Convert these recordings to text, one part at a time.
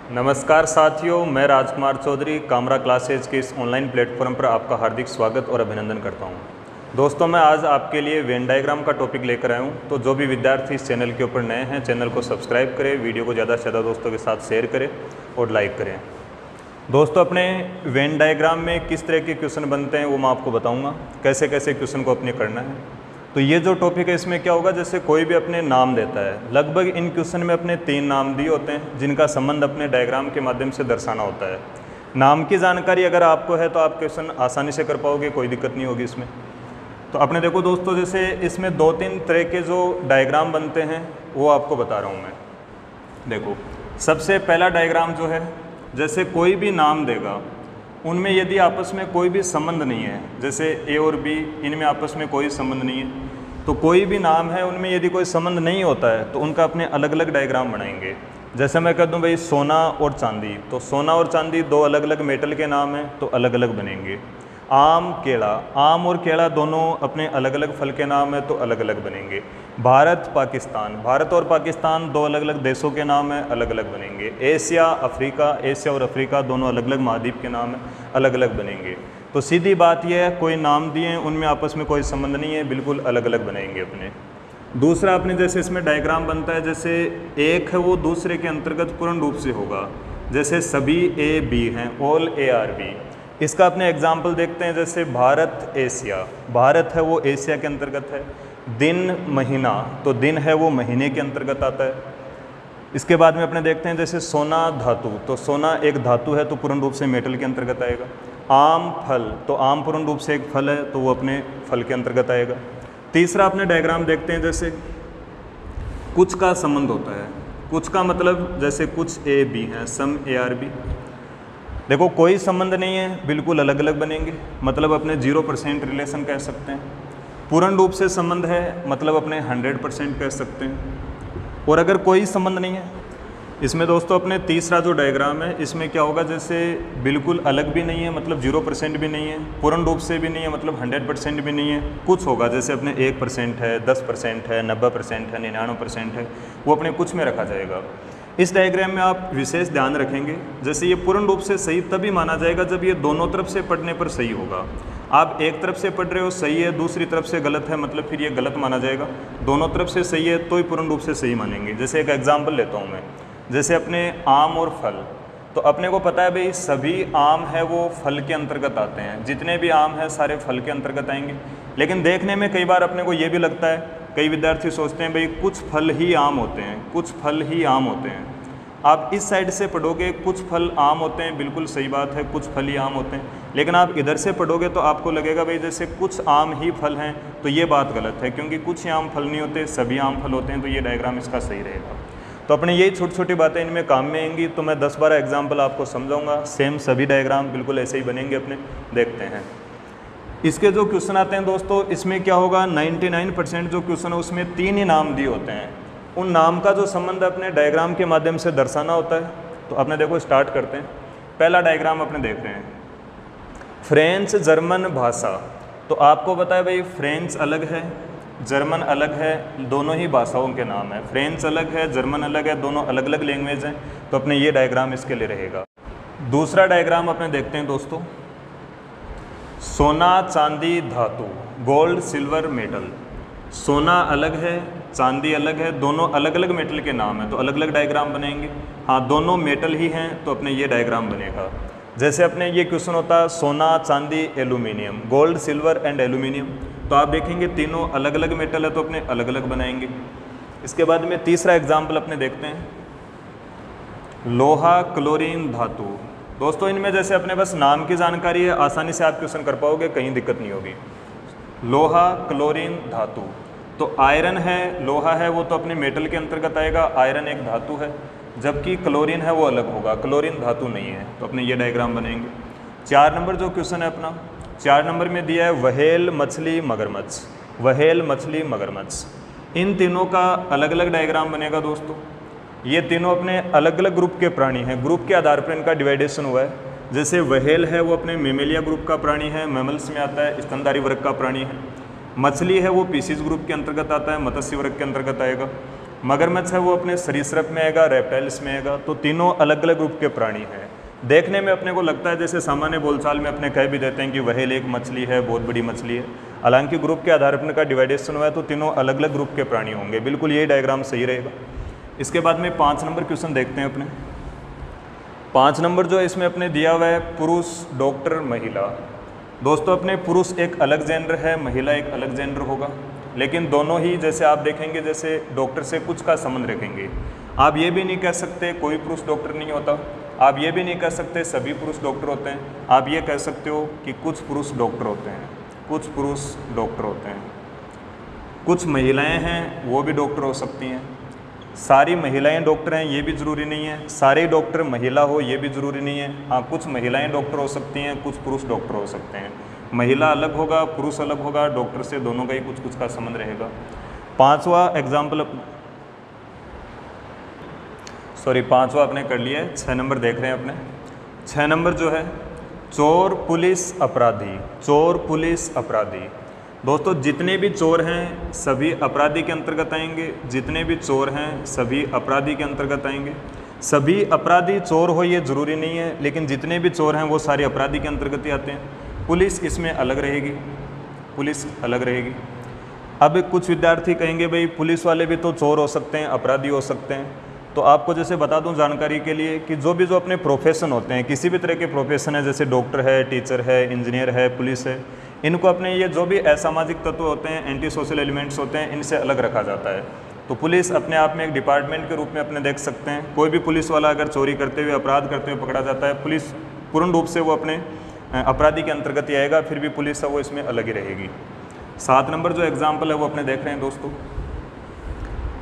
नमस्कार साथियों, मैं राजकुमार चौधरी कामरा क्लासेज के इस ऑनलाइन प्लेटफॉर्म पर आपका हार्दिक स्वागत और अभिनंदन करता हूं। दोस्तों, मैं आज आपके लिए वेन डायग्राम का टॉपिक लेकर आया हूं। तो जो भी विद्यार्थी इस चैनल के ऊपर नए हैं, चैनल को सब्सक्राइब करें, वीडियो को ज़्यादा से ज़्यादा दोस्तों के साथ शेयर करें और लाइक करें। दोस्तों, अपने वेन डायग्राम में किस तरह के क्वेश्चन बनते हैं वो मैं आपको बताऊँगा, कैसे कैसे क्वेश्चन को अपने करना है। तो ये जो टॉपिक है इसमें क्या होगा, जैसे कोई भी अपने नाम देता है, लगभग इन क्वेश्चन में अपने 3 नाम दिए होते हैं जिनका संबंध अपने डायग्राम के माध्यम से दर्शाना होता है। नाम की जानकारी अगर आपको है तो आप क्वेश्चन आसानी से कर पाओगे, कोई दिक्कत नहीं होगी इसमें। तो अपने देखो दोस्तों, जैसे इसमें 2-3 तरह के जो डायग्राम बनते हैं वो आपको बता रहा हूँ मैं। देखो, सबसे पहला डायग्राम जो है, जैसे कोई भी नाम देगा, उनमें यदि आपस में कोई भी संबंध नहीं है, जैसे ए और बी, इनमें आपस में कोई संबंध नहीं है, तो कोई भी नाम है उनमें यदि कोई संबंध नहीं होता है तो उनका अपने अलग अलग डायग्राम बनाएंगे। जैसे मैं कह दूं भाई सोना और चांदी, तो सोना और चांदी 2 अलग अलग मेटल के नाम हैं तो अलग अलग बनेंगे। आम केला, आम और केला दोनों अपने अलग अलग फल के नाम है तो अलग अलग बनेंगे। भारत पाकिस्तान, भारत और पाकिस्तान 2 अलग अलग देशों के नाम है, अलग अलग बनेंगे। एशिया अफ्रीका, एशिया और अफ्रीका दोनों अलग अलग महाद्वीप के नाम है, अलग अलग बनेंगे। तो सीधी बात यह है, कोई नाम दिए हैं उनमें आपस में कोई संबंध नहीं है, बिल्कुल अलग अलग बनाएंगे अपने। दूसरा, अपने जैसे इसमें डायग्राम बनता है, जैसे एक है वो दूसरे के अंतर्गत पूर्ण रूप से होगा, जैसे सभी ए बी हैं, ऑल ए आर बी। इसका अपने एग्जाम्पल देखते हैं, जैसे भारत एशिया, भारत है वो एशिया के अंतर्गत है। दिन महीना, तो दिन है वो महीने के अंतर्गत आता है। इसके बाद में अपने देखते हैं जैसे सोना धातु, तो सोना एक धातु है तो पूर्ण रूप से मेटल के अंतर्गत आएगा। आम फल, तो आम पूर्ण रूप से एक फल है तो वो अपने फल के अंतर्गत आएगा। तीसरा अपने डायग्राम देखते हैं, जैसे कुछ का संबंध होता है, कुछ का मतलब जैसे कुछ ए बी हैं, सम ए आर बी। देखो, कोई संबंध नहीं है, बिल्कुल अलग अलग बनेंगे, मतलब अपने 0% रिलेशन कह सकते हैं। पूर्ण रूप से संबंध है, मतलब अपने 100% कह सकते हैं। और अगर कोई संबंध नहीं है, इसमें दोस्तों अपने तीसरा जो डायग्राम है, इसमें क्या होगा, जैसे बिल्कुल अलग भी नहीं है, मतलब 0% भी नहीं है, पूर्ण रूप से भी नहीं है, मतलब 100% भी नहीं है, कुछ होगा, जैसे अपने 1% है, 10% है, 90% है, 99% है, वो अपने कुछ में रखा जाएगा। इस डायग्राम में आप विशेष ध्यान रखेंगे, जैसे ये पूर्ण रूप से सही तभी माना जाएगा जब ये दोनों तरफ से पढ़ने पर सही होगा। आप एक तरफ से पढ़ रहे हो सही है, दूसरी तरफ से गलत है, मतलब फिर ये गलत माना जाएगा। दोनों तरफ से सही है तो ही पूर्ण रूप से सही मानेंगे। जैसे एक एग्जाम्पल लेता हूँ मैं, जैसे अपने आम और फल, तो अपने को पता है भाई सभी आम है वो फल के अंतर्गत आते हैं, जितने भी आम है सारे फल के अंतर्गत आएंगे। लेकिन देखने में कई बार अपने को ये भी लगता है, कई विद्यार्थी सोचते हैं भाई कुछ फल ही आम होते हैं, कुछ फल ही आम होते हैं। आप इस साइड से पढ़ोगे कुछ फल आम होते हैं, बिल्कुल सही बात है, कुछ फल ही आम होते हैं। लेकिन आप इधर से पढ़ोगे तो आपको लगेगा भाई जैसे कुछ आम ही फल हैं, तो ये बात गलत है, क्योंकि कुछ ही आम फल नहीं होते, सभी आम फल होते हैं। तो ये डायग्राम इसका सही रहेगा। तो अपने यही छोटी छोटी बातें इनमें काम में आएंगी, तो मैं 10-12 एग्जाम्पल आपको समझाऊंगा। सेम सभी डायग्राम बिल्कुल ऐसे ही बनेंगे अपने। देखते हैं इसके जो क्वेश्चन आते हैं दोस्तों, इसमें क्या होगा, 99% जो क्वेश्चन है उसमें 3 ही नाम दिए होते हैं। उन नाम का जो संबंध अपने डायग्राम के माध्यम से दर्शाना होता है। तो अपने देखो स्टार्ट करते हैं। पहला डायग्राम अपने देख रहे हैं, फ्रेंच जर्मन भाषा। तो आपको पता है भाई फ्रेंच अलग है, जर्मन अलग है, दोनों ही भाषाओं के नाम है। फ्रेंच अलग है, जर्मन अलग है, दोनों अलग अलग लैंग्वेज हैं। तो अपने ये डायग्राम इसके लिए रहेगा। दूसरा डायग्राम अपने देखते हैं दोस्तों, सोना चांदी धातु, गोल्ड सिल्वर मेटल। सोना अलग है, चांदी अलग है, दोनों अलग अलग मेटल के नाम है तो अलग अलग डायग्राम बनेंगे। हाँ, दोनों मेटल ही हैं तो अपने ये डायग्राम बनेगा। जैसे अपने ये क्वेश्चन होता है सोना चांदी aluminium, gold silver and aluminium, तो आप देखेंगे तीनों अलग अलग मेटल है तो अपने अलग अलग बनाएंगे। इसके बाद में तीसरा एग्जाम्पल अपने देखते हैं, लोहा क्लोरीन धातु। दोस्तों इनमें जैसे अपने बस नाम की जानकारी है, आसानी से आप क्वेश्चन कर पाओगे, कहीं दिक्कत नहीं होगी। लोहा क्लोरीन धातु, तो आयरन है, लोहा है वो तो अपने मेटल के अंतर्गत आएगा, आयरन एक धातु है, जबकि क्लोरीन है वो अलग होगा, क्लोरीन धातु नहीं है। तो अपने ये डायग्राम बनेंगे। 4 नंबर जो क्वेश्चन है अपना, 4 नंबर में दिया है व्हेल मछली मगरमच्छ, व्हेल मछली मगरमच्छ। इन तीनों का अलग अलग डायग्राम बनेगा दोस्तों। ये तीनों अपने अलग अलग ग्रुप के प्राणी हैं, ग्रुप के आधार पर इनका डिवाइडेशन हुआ है। जैसे व्हेल है वो अपने मेमेलिया ग्रुप का प्राणी है, मैमल्स में आता है, स्तनधारी वर्ग का प्राणी है। मछली है वो पीसीज ग्रुप के अंतर्गत आता है, मत्स्य वर्ग के अंतर्गत आएगा। मगरमच्छ है वो अपने सरीसृप में आएगा, रेप्टाइल्स में आएगा। तो तीनों अलग अलग ग्रुप के प्राणी हैं। देखने में अपने को लगता है जैसे सामान्य बोलचाल में अपने कह भी देते हैं कि व्हेल एक मछली है, बहुत बड़ी मछली है। हालांकि ग्रुप के आधार पर इनका डिवाइडेशन हुआ है तो तीनों अलग अलग ग्रुप के प्राणी होंगे। बिल्कुल यही डायग्राम सही रहेगा। इसके बाद में 5 नंबर क्वेश्चन देखते हैं अपने। 5 नंबर जो है इसमें अपने दिया हुआ है पुरुष, डॉक्टर, महिला। दोस्तों अपने पुरुष एक अलग जेंडर है, महिला एक अलग जेंडर होगा, लेकिन दोनों ही जैसे आप देखेंगे जैसे डॉक्टर से कुछ का संबंध रखेंगे। आप ये भी नहीं कह सकते कोई पुरुष डॉक्टर नहीं होता, आप ये भी नहीं कह सकते सभी पुरुष डॉक्टर होते हैं। आप ये कह सकते हो कि कुछ पुरुष डॉक्टर होते हैं, कुछ पुरुष डॉक्टर होते हैं। कुछ महिलाएं हैं वो भी डॉक्टर हो सकती हैं। सारी महिलाएं डॉक्टर हैं ये भी ज़रूरी नहीं है, सारे डॉक्टर महिला हो ये भी ज़रूरी नहीं है। हाँ, कुछ महिलाएं डॉक्टर हो सकती हैं, कुछ पुरुष डॉक्टर हो सकते हैं। महिला अलग होगा, पुरुष अलग होगा, डॉक्टर से दोनों का ही कुछ कुछ का संबंध रहेगा। 5वां एग्जाम्पल पाँचवा आपने कर लिया है। 6 नंबर देख रहे हैं अपने। 6 नंबर जो है चोर, पुलिस, अपराधी। चोर, पुलिस, अपराधी। दोस्तों जितने भी चोर हैं सभी अपराधी के अंतर्गत आएंगे, जितने भी चोर हैं सभी अपराधी के अंतर्गत आएंगे। सभी अपराधी चोर हो ये ज़रूरी नहीं है, लेकिन जितने भी चोर हैं वो सारे अपराधी के अंतर्गत ही आते हैं। पुलिस इसमें अलग रहेगी, पुलिस अलग रहेगी। अब कुछ विद्यार्थी कहेंगे भाई पुलिस वाले भी तो चोर हो सकते हैं, अपराधी हो सकते हैं। तो आपको जैसे बता दूं जानकारी के लिए कि जो अपने प्रोफेशन होते हैं, किसी भी तरह के प्रोफेशन है, जैसे डॉक्टर है, टीचर है, इंजीनियर है, पुलिस है, इनको अपने ये जो भी असामाजिक तत्व होते हैं, एंटी सोशल एलिमेंट्स होते हैं, इनसे अलग रखा जाता है। तो पुलिस अपने आप में एक डिपार्टमेंट के रूप में अपने देख सकते हैं। कोई भी पुलिस वाला अगर चोरी करते हुए, अपराध करते हुए पकड़ा जाता है, पुलिस पूर्ण रूप से वो अपने अपराधी के अंतर्गत ही आएगा, फिर भी पुलिस है वो इसमें अलग ही रहेगी। 7 नंबर जो एग्जाम्पल है वो अपने देख रहे हैं दोस्तों।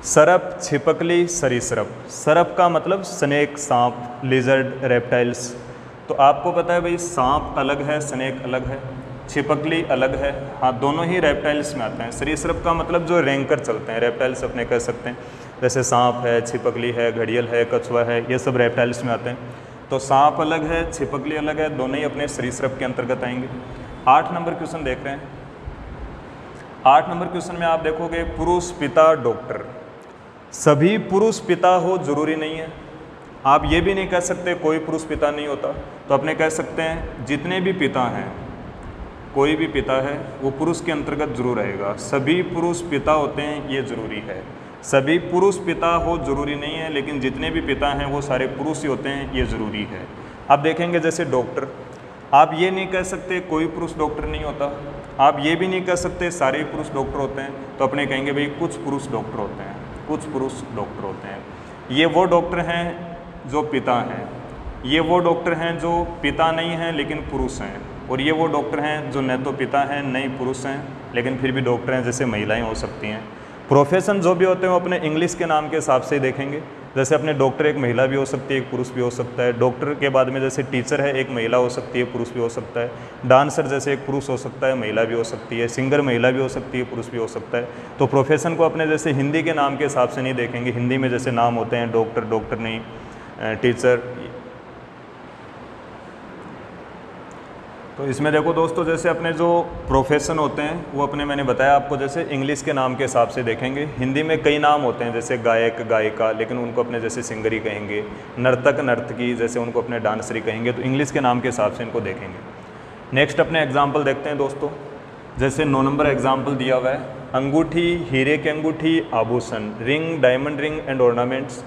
सरप, छिपकली, सरीसृप। सरप का मतलब स्नेक, सांप, लिजर्ड, रेप्टाइल्स। तो आपको पता है भाई सांप अलग है, स्नेक अलग है, छिपकली अलग है। हाँ, दोनों ही रेप्टाइल्स में आते हैं। सरीसृप का मतलब जो रेंकर चलते हैं, रेप्टाइल्स अपने कह सकते हैं, जैसे सांप है, छिपकली है, घड़ियल है, कछुआ है, ये सब रेप्टाइल्स में आते हैं। तो सांप अलग है, छिपकली अलग है, दोनों ही अपने सरीसृप के अंतर्गत आएंगे। 8 नंबर क्वेश्चन देख रहे हैं। 8 नंबर क्वेश्चन में आप देखोगे पुरुष, पिता, डॉक्टर। सभी पुरुष पिता हो जरूरी नहीं है। आप ये भी नहीं कह सकते कोई पुरुष पिता नहीं होता। तो अपने कह सकते हैं जितने भी पिता हैं, कोई भी पिता है वो पुरुष के अंतर्गत जरूर रहेगा। सभी पुरुष पिता होते हैं ये जरूरी है। सभी पुरुष पिता हो जरूरी नहीं है, लेकिन जितने भी पिता हैं वो सारे पुरुष ही होते हैं ये ज़रूरी है। अब देखेंगे जैसे डॉक्टर, आप ये नहीं कह सकते कोई पुरुष डॉक्टर नहीं होता। आप ये भी नहीं कह सकते सारे पुरुष डॉक्टर होते हैं। तो अपने कहेंगे भाई कुछ पुरुष डॉक्टर होते हैं, कुछ पुरुष डॉक्टर होते हैं। ये वो डॉक्टर हैं जो पिता हैं, ये वो डॉक्टर हैं जो पिता नहीं हैं लेकिन पुरुष हैं, और ये वो डॉक्टर हैं जो न तो पिता हैं न ही पुरुष हैं लेकिन फिर भी डॉक्टर हैं, जैसे महिलाएं हो सकती हैं। प्रोफेशन जो भी होते हैं वो अपने इंग्लिश के नाम के हिसाब से ही देखेंगे। जैसे अपने डॉक्टर एक महिला भी हो सकती है, एक पुरुष भी हो सकता है। डॉक्टर के बाद में जैसे टीचर है, एक महिला हो सकती है, पुरुष भी हो सकता है। डांसर जैसे एक पुरुष हो सकता है, महिला भी हो सकती है। सिंगर महिला भी हो सकती है, पुरुष भी हो सकता है। तो प्रोफेशन को अपने जैसे हिंदी के नाम के हिसाब से नहीं देखेंगे। हिंदी में जैसे नाम होते हैं डॉक्टर, डॉक्टर नहीं, टीचर। तो इसमें देखो दोस्तों, जैसे अपने जो प्रोफेशन होते हैं वो अपने मैंने बताया आपको जैसे इंग्लिश के नाम के हिसाब से देखेंगे। हिंदी में कई नाम होते हैं जैसे गायक, गायिका, लेकिन उनको अपने जैसे सिंगर ही कहेंगे। नर्तक, नर्तकी, जैसे उनको अपने डांसर ही कहेंगे। तो इंग्लिश के नाम के हिसाब से इनको देखेंगे। नेक्स्ट अपने एग्जाम्पल देखते हैं दोस्तों। जैसे 9 नंबर एग्जाम्पल दिया हुआ है, अंगूठी, हीरे की अंगूठी, आभूषण, ring, diamond ring and ornaments.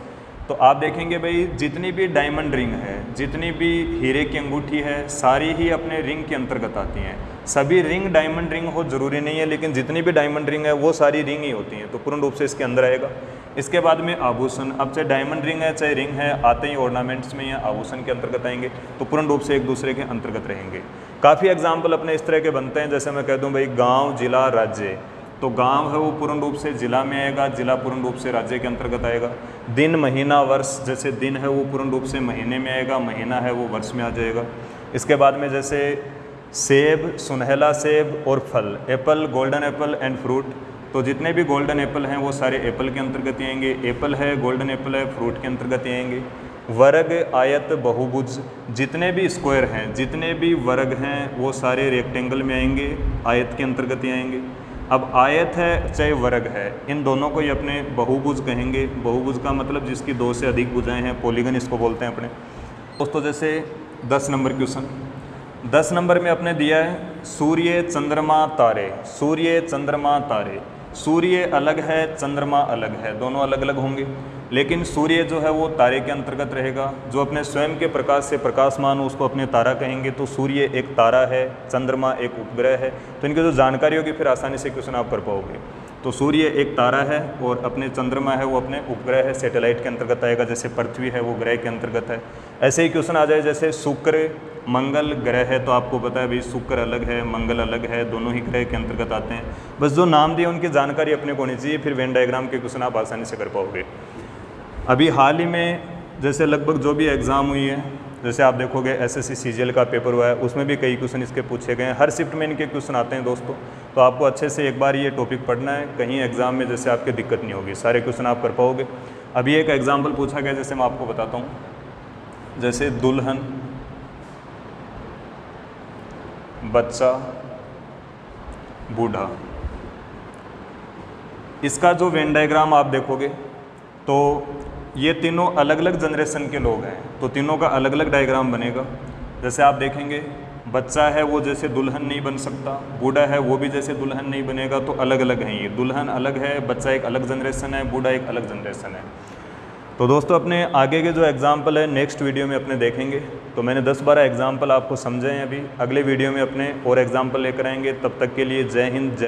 तो आप देखेंगे भाई जितनी भी डायमंड रिंग है, जितनी भी हीरे की अंगूठी है, सारी ही अपने रिंग के अंतर्गत आती हैं। सभी रिंग डायमंड रिंग हो जरूरी नहीं है, लेकिन जितनी भी डायमंड रिंग है वो सारी रिंग ही होती हैं, तो पूर्ण रूप से इसके अंदर आएगा। इसके बाद में आभूषण, अब चाहे डायमंड रिंग है चाहे रिंग है, आते ही ऑर्नामेंट्स में या आभूषण के अंतर्गत आएंगे, तो पूर्ण रूप से एक दूसरे के अंतर्गत रहेंगे। काफ़ी एग्जाम्पल अपने इस तरह के बनते हैं। जैसे मैं कह दूँ भाई गाँव, जिला, राज्य, तो गांव है वो पूर्ण रूप से जिला में आएगा, जिला पूर्ण रूप से राज्य के अंतर्गत आएगा। दिन, महीना, वर्ष, जैसे दिन है वो पूर्ण रूप से महीने में आएगा, महीना है वो वर्ष में आ जाएगा। इसके बाद में जैसे सेब, सुनहला सेब और फल, Apple, golden Apple and fruit. तो जितने भी गोल्डन एप्पल हैं वो सारे एप्पल के अंतर्गत ही आएंगे। एप्पल है, गोल्डन एप्पल है, फ्रूट के अंतर्गत ही आएंगे। वर्ग, आयत, बहुभुज, जितने भी स्क्वायर हैं, जितने भी वर्ग हैं वो सारे रेक्टेंगल में आएंगे, आयत के अंतर्गत ही आएंगे। अब आयत है चाहे वर्ग है, इन दोनों को ही अपने बहुभुज कहेंगे। बहुभुज का मतलब जिसकी 2 से अधिक भुजाएं हैं, पॉलीगन इसको बोलते हैं अपने दोस्तों। जैसे 10 नंबर क्वेश्चन, 10 नंबर में अपने दिया है सूर्य चंद्रमा तारे। सूर्य चंद्रमा तारे, सूर्य अलग है, चंद्रमा अलग है, दोनों अलग अलग होंगे, लेकिन सूर्य जो है वो तारे के अंतर्गत रहेगा। जो अपने स्वयं के प्रकाश से प्रकाशमान हो उसको अपने तारा कहेंगे। तो सूर्य एक तारा है, चंद्रमा एक उपग्रह है। तो इनकी जो जानकारी होगी फिर आसानी से क्वेश्चन आप कर पाओगे। तो सूर्य एक तारा है और अपने चंद्रमा है वो अपने उपग्रह है, सैटेलाइट के अंतर्गत आएगा। जैसे पृथ्वी है वो ग्रह के अंतर्गत है। ऐसे ही क्वेश्चन आ जाए जैसे शुक्र मंगल ग्रह है, तो आपको पता है भाई शुक्र अलग है, मंगल अलग है, दोनों ही ग्रह के अंतर्गत आते हैं। बस जो नाम दिए उनकी जानकारी अपने को होनी चाहिए, फिर वेन डायग्राम के क्वेश्चन आप आसानी से कर पाओगे। अभी हाल ही में जैसे लगभग जो भी एग्ज़ाम हुई है, जैसे आप देखोगे एसएससी सीजीएल का पेपर हुआ है, उसमें भी कई क्वेश्चन इसके पूछे गए हैं। हर शिफ्ट में इनके क्वेश्चन आते हैं दोस्तों, तो आपको अच्छे से एक बार ये टॉपिक पढ़ना है, कहीं एग्ज़ाम में जैसे आपके दिक्कत नहीं होगी, सारे क्वेश्चन आप कर पाओगे। अभी एक एग्जाम्पल पूछा गया, जैसे मैं आपको बताता हूँ, जैसे दुल्हन, बच्चा, बूढ़ा, इसका जो वेन डायग्राम आप देखोगे तो ये तीनों अलग अलग जनरेशन के लोग हैं, तो तीनों का अलग अलग डायग्राम बनेगा। जैसे आप देखेंगे बच्चा है वो जैसे दुल्हन नहीं बन सकता, बूढ़ा है वो भी जैसे दुल्हन नहीं बनेगा, तो अलग अलग हैं ये। दुल्हन अलग है, बच्चा एक अलग जनरेशन है, बूढ़ा एक अलग जनरेशन है। तो दोस्तों अपने आगे के जो एग्जाम्पल है नेक्स्ट वीडियो में अपने देखेंगे। तो मैंने 10-12 एग्जाम्पल आपको समझे हैं, अभी अगले वीडियो में अपने और एग्जाम्पल लेकर आएंगे। तब तक के लिए जय हिंद, जय